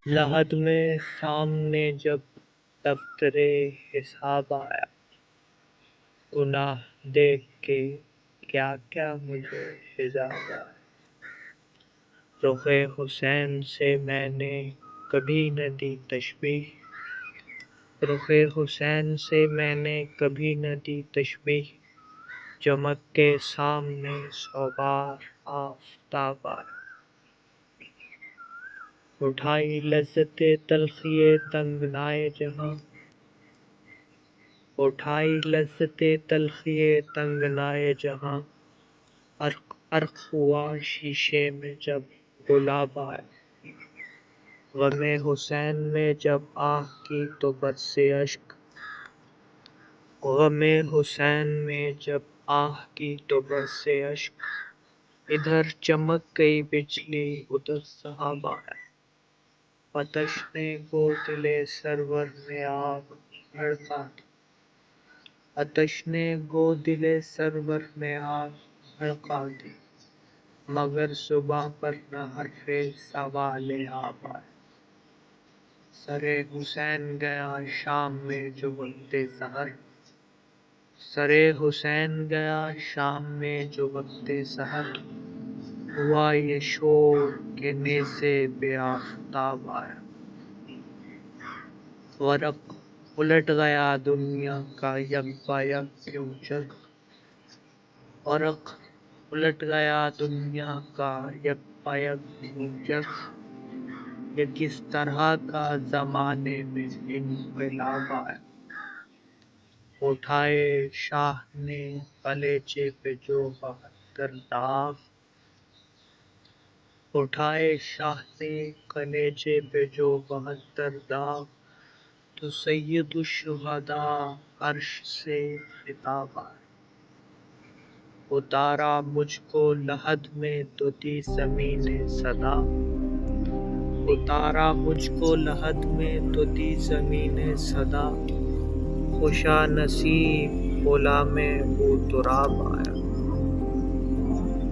لحد میں سامنے جب دفتر حساب آیا، گناہ دیکھ کے کیا کیا مجھے حجاب آیا۔ رخ حسین سے میں نے کبھی نہ دی تشبیہ، رخ حسین سے میں نے کبھی نہ دی تشبیہ، چمک کے سامنے 100 بار آفتاب آیا۔ اٹھائی لذت تلخی تنگنائے جہاں، اٹھائی لذت تلخی تنگنائے جہاں، عرق ہوا شیشے میں جب گلاب آیا۔ غم حسین میں جب آہ کی تو برسے اشک، غم حسین میں جب آہ کی تو برسے اشک، ادھر چمک گئی بجلی ادھر سحاب آیا۔ آتش نے گو دل سرور میں آگ بھڑکا دی، آتش نے گو دل سرور میں آگ بھڑکا دی، مگر زباں پر نہ حرف سوال آب آیا۔ سر حسین گیا شام میں جو وقت سحر، سر حسین گیا شام میں جو وقت سحر، ہوا یہ شور کہ نیزے بے آفتاب آیا۔ ورق الٹ گیا دنیا کا یک بہ یک یوں جگ، ورق الٹ گیا دنیا کا یک بہ یک یوں جگ، یہ کس طرح کا زمانے میں انقلاب آیا۔ اٹھائے شاہ نے کلیجے پہ جو 72 داغ، اٹھائے شاہ نے کلیجے پہ جو 72 داغ، تو سید الشہداء عرش سے خطاب آیا۔ اتارا مجھ کو لحد میں تو دی زمین صدا، اتارا مجھ کو لحد میں تو دی زمین صدا، خوشا نصیب غلام بو تراب آیا۔